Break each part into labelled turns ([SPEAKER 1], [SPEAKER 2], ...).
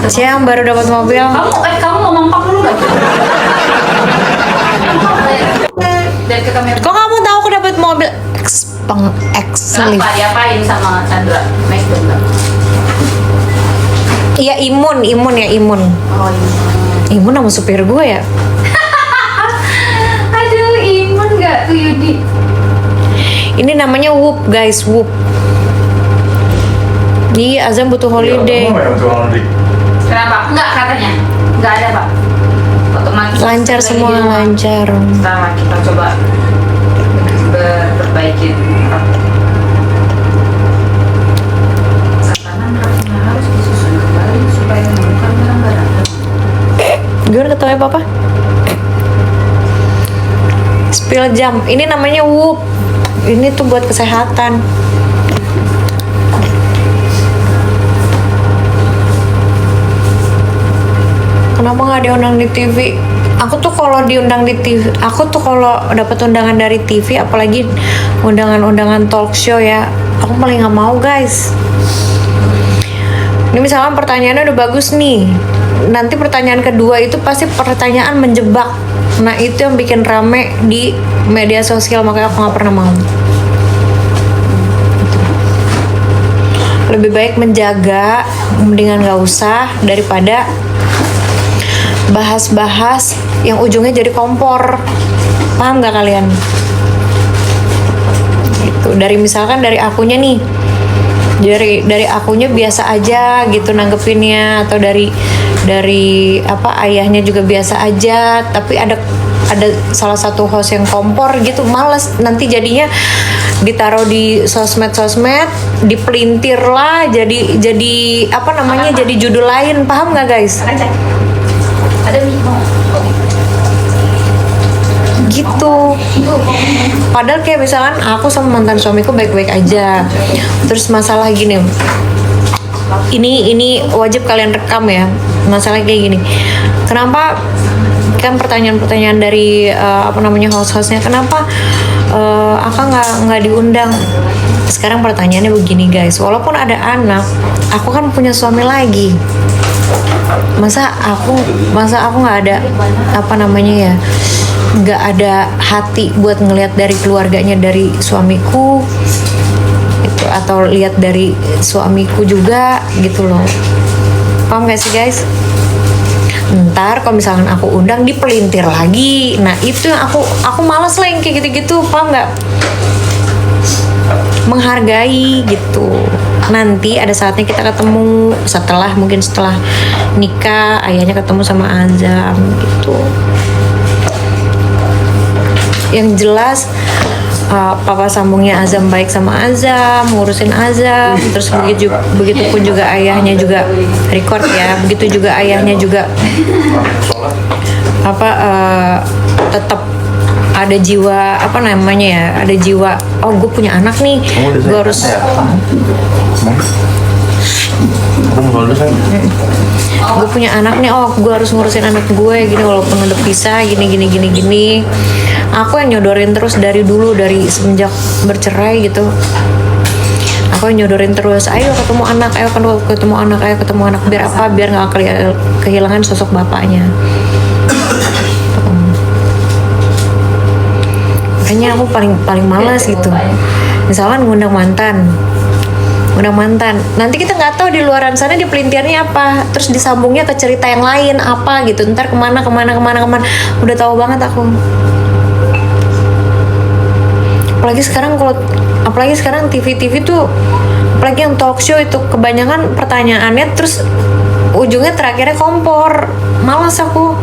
[SPEAKER 1] Siang baru dapat mobil.
[SPEAKER 2] Kamu mau mampak dulu gak? Dan ke kamera.
[SPEAKER 1] Kok kamu tahu aku dapat mobil? X lift.
[SPEAKER 2] Kenapa diapain sama Chandra? Nice banget.
[SPEAKER 1] Iya imun ya imun.
[SPEAKER 2] Oh iya.
[SPEAKER 1] Imun sama supir gue ya.
[SPEAKER 2] Aduh, imun gak tuh Yudi?
[SPEAKER 1] Ini namanya Whoop guys, Whoop. Iya, Azam butuh holiday.
[SPEAKER 2] Kenapa? Enggak katanya. Enggak ada, Pak. Otomatis
[SPEAKER 1] Lancar
[SPEAKER 2] lagi
[SPEAKER 1] semua,
[SPEAKER 2] di rumah.
[SPEAKER 1] lancar.
[SPEAKER 2] Setelah kita coba perbaikin tatanan raknya harus disusun kembali supaya menemukan barang-barang.
[SPEAKER 1] Gimana ketawanya papa? Spill jam. Ini namanya Whoop. Ini tuh buat kesehatan. Kenapa nggak diundang di TV? Aku tuh kalau diundang di TV, aku tuh kalau dapat undangan dari TV, apalagi undangan-undangan talk show ya, aku paling nggak mau guys. Ini misalkan pertanyaannya udah bagus nih, nanti pertanyaan kedua itu pasti pertanyaan menjebak. Nah itu yang bikin rame di media sosial, makanya aku nggak pernah mau. Lebih baik menjaga, mendingan nggak usah daripada bahas-bahas yang ujungnya jadi kompor. Paham gak kalian? Gitu. Dari misalkan dari akunya nih, dari akunya biasa aja gitu nanggepinnya, atau dari apa ayahnya juga biasa aja, tapi ada salah satu host yang kompor gitu, males nanti jadinya ditaruh di sosmed dipelintir lah, jadi apa namanya, jadi judul lain. Paham nggak guys?
[SPEAKER 2] Ada Mimo.
[SPEAKER 1] Gitu. Padahal kayak misalkan aku sama mantan suamiku baik-baik aja, terus masalah gini, ini wajib kalian rekam ya, masalah kayak gini, kenapa kan pertanyaan-pertanyaan dari apa namanya host-hostnya, kenapa Aka nggak diundang. Sekarang pertanyaannya begini guys, walaupun ada anak, aku kan punya suami lagi, masa aku nggak ada apa namanya ya, nggak ada hati buat ngelihat dari keluarganya, dari suamiku gitu, atau lihat dari suamiku juga gitu loh. Paham gak sih guys? Ntar kalau misalkan aku undang dipelintir lagi, nah itu yang aku malas lah yang kayak gitu-gitu. Paham nggak? Menghargai gitu. Nanti ada saatnya kita ketemu, mungkin setelah nikah, ayahnya ketemu sama Azam gitu. Yang jelas papa sambungnya Azam baik sama Azam, ngurusin Azam, terus begitupun juga ayahnya juga record ya, begitu juga ayahnya juga apa tetap ada jiwa apa namanya ya, ada jiwa, oh gue punya anak nih, gue harus gue punya anak nih, oh gue harus ngurusin anak gue gini, walaupun udah pisah gini. Aku yang nyodorin terus dari dulu, dari semenjak bercerai gitu, aku yang nyodorin terus, ayo ketemu anak, biar apa, biar nggak kehilangan sosok bapaknya. Makanya aku paling malas gitu, misalkan ngundang mantan, nanti kita nggak tahu di luaran sana di pelintirnya apa, terus disambungnya ke cerita yang lain apa gitu, ntar kemana, udah tahu banget aku. Apalagi sekarang TV tuh, apalagi yang talk show itu kebanyakan pertanyaannya terus ujungnya terakhirnya kompor, malas aku.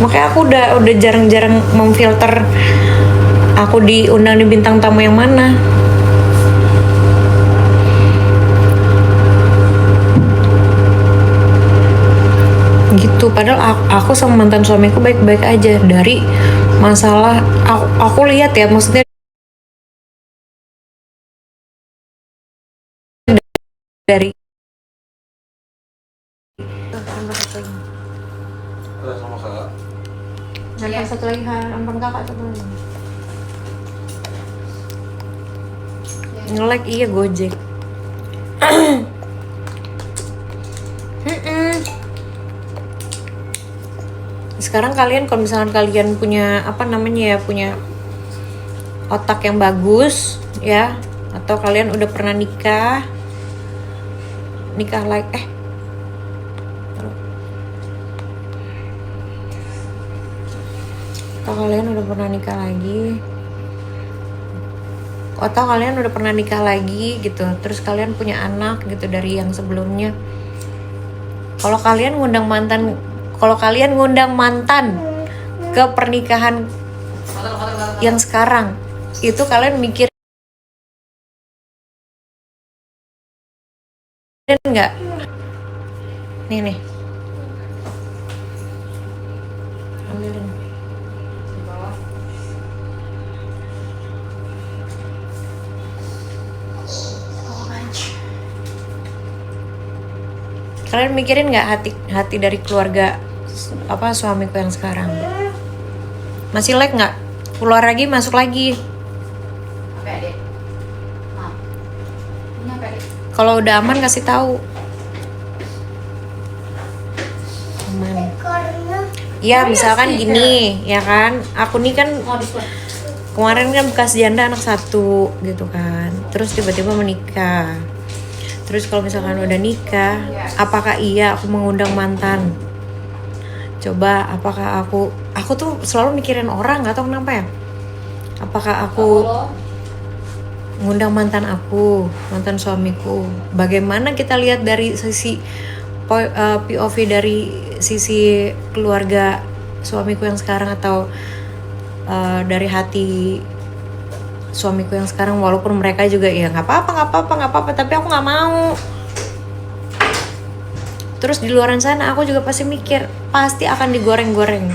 [SPEAKER 1] Makanya aku udah jarang-jarang memfilter aku diundang di bintang tamu yang mana. Gitu. Padahal aku sama mantan suamiku baik-baik aja. Dari masalah aku lihat ya, maksudnya dari satu lagi handphone kakak satu lagi. Nge-like iya Gojek. Sekarang kalian kalau misalkan kalian punya apa namanya ya, punya otak yang bagus ya, atau kalian udah pernah nikah lagi atau kalian udah pernah nikah lagi gitu, terus kalian punya anak gitu dari yang sebelumnya. Kalau kalian ngundang mantan ke pernikahan yang sekarang, itu kalian mikir nggak? Nih ambilin.
[SPEAKER 2] Di bawah.
[SPEAKER 1] Kalian mikirin nggak hati dari keluarga apa suamiku yang sekarang? Masih lag nggak? Keluar lagi, masuk lagi.
[SPEAKER 2] Apa ya, Dek? Maaf. Ini apa, Dek?
[SPEAKER 1] Kalau udah aman kasih tahu. Aman. Ya misalkan gini, ya kan? Aku nih kan
[SPEAKER 2] Mau diskon.
[SPEAKER 1] kemarin kan bekas janda anak 1 gitu kan. Terus tiba-tiba menikah. Terus kalau misalkan udah nikah, apakah iya aku mengundang mantan? Coba apakah aku tuh selalu mikirin orang, nggak tahu kenapa ya. Apakah aku ngundang mantan suamiku? Bagaimana kita lihat dari sisi POV dari sisi keluarga suamiku yang sekarang, atau dari hati suamiku yang sekarang, walaupun mereka juga ya nggak apa-apa, tapi aku nggak mau. Terus di luaran sana aku juga pasti mikir, pasti akan digoreng-goreng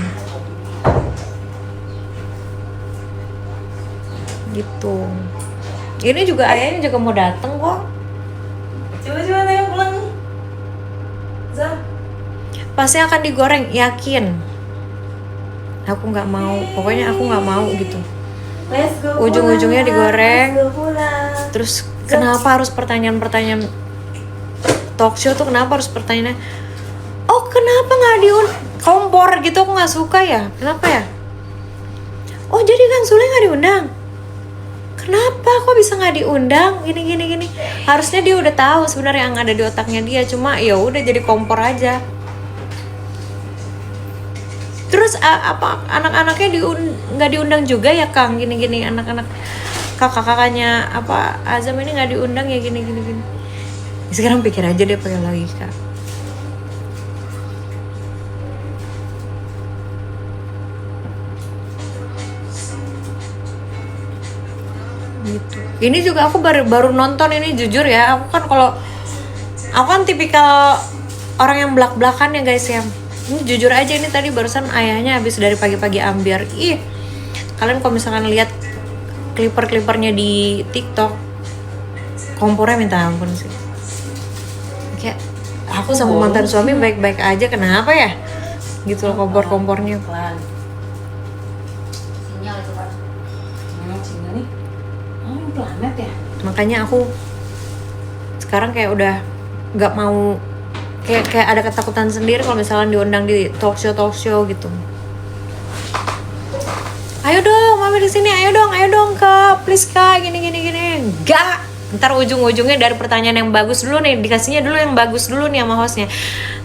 [SPEAKER 1] gitu. Ini juga ayahnya juga mau dateng kok.
[SPEAKER 2] Coba ayo pulang. Zah.
[SPEAKER 1] Pasti akan digoreng, yakin. Aku nggak mau, pokoknya aku nggak mau gitu.
[SPEAKER 2] Let's go.
[SPEAKER 1] Ujung-ujungnya digoreng.
[SPEAKER 2] Let's go pulang.
[SPEAKER 1] Terus kenapa harus pertanyaan-pertanyaan talk show tuh, kenapa harus pertanyaannya, oh kenapa nggak kompor gitu, aku nggak suka ya, kenapa ya? Oh jadi Kang Sule nggak diundang, kenapa kok bisa nggak diundang, gini. Harusnya dia udah tahu sebenarnya yang ada di otaknya dia, cuma ya udah jadi kompor aja. Terus apa anak-anaknya nggak diundang juga ya Kang, gini anak-anak kakak-kakaknya apa Azam ini nggak diundang ya, gini. Sekarang pikir aja dia pakai logika. Gitu. Ini juga aku baru nonton ini, jujur ya. Aku kan tipikal orang yang belak-belakan ya guys ya. Ini jujur aja, ini tadi barusan ayahnya habis dari pagi-pagi ambiar. Kalian kalau misalkan lihat clipper-clippernya di TikTok, kompornya minta ampun sih. Kayak aku sama mantan suami baik-baik aja, kenapa ya? Gitu loh kompor-kompornya.
[SPEAKER 2] Sinyal itu, Pak. Sinyal nih. Planet ya.
[SPEAKER 1] Makanya aku sekarang kayak udah nggak mau, kayak ada ketakutan sendiri kalau misalnya diundang di talk show gitu. Ayo dong mami di sini, ayo dong kak, please kak, gini. Enggak, ntar ujung-ujungnya dari pertanyaan yang bagus dulu nih, dikasihnya dulu yang bagus dulu nih sama hostnya.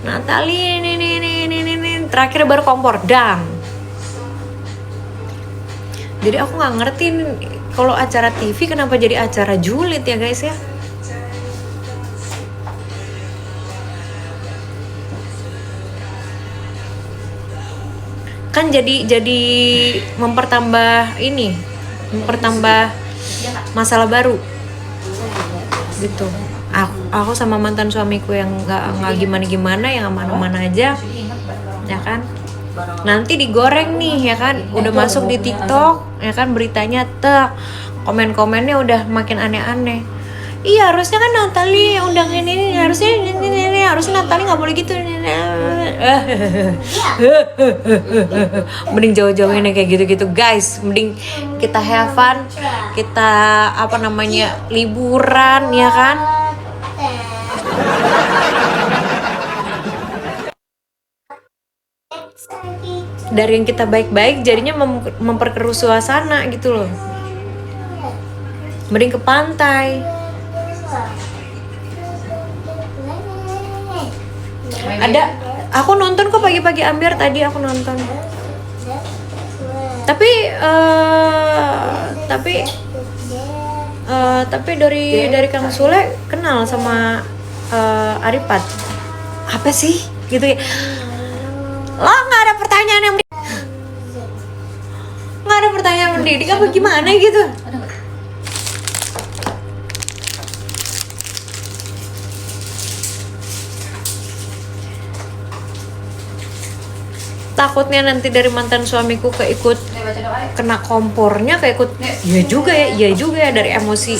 [SPEAKER 1] Natali ini terakhir baru kompor dang. Jadi aku nggak ngerti kalau acara TV kenapa jadi acara julid ya guys ya. Kan jadi mempertambah masalah baru gitu. Aku sama mantan suamiku yang nggak gimana yang aman-aman aja ya kan, nanti digoreng nih ya kan, udah masuk di TikTok ya kan, beritanya komen-komennya udah makin aneh-aneh. Iya harusnya kan Natali undang ini, harusnya Natali nggak boleh gitu. Mending jauh-jauhin kayak gitu-gitu guys, mending kita have fun, kita liburan ya kan. dari yang kita baik-baik jadinya memperkeruh suasana gitu loh. Mending ke pantai. Ada, aku nonton kok pagi-pagi Ambiar tadi aku nonton. Tapi dari Kang Sule kenal sama Aripat. Apa sih? Gitu ya. Lo nggak ada pertanyaan yang nggak ada pertanyaan mendidik apa gimana gitu?
[SPEAKER 2] Ada nggak?
[SPEAKER 1] Takutnya nanti dari mantan suamiku keikut
[SPEAKER 2] Nih, baca doa ya.
[SPEAKER 1] kena kompornya, keikut. Iya juga ya dari emosi,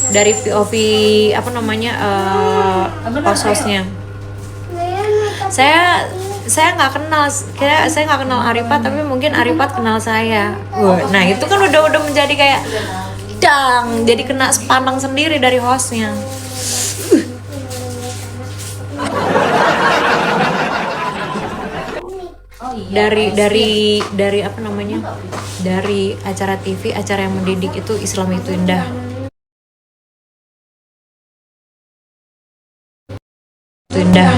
[SPEAKER 1] dari POV apa namanya hostnya. Saya nggak kenal, saya nggak kenal Aripat, tapi mungkin Aripat kenal saya. Wah, nah itu kan udah menjadi kayak dang, jadi kena sepandang sendiri dari hostnya.
[SPEAKER 2] Oh iya.
[SPEAKER 1] Dari apa namanya, dari acara TV, acara yang mendidik itu Islam itu indah. Itu indah.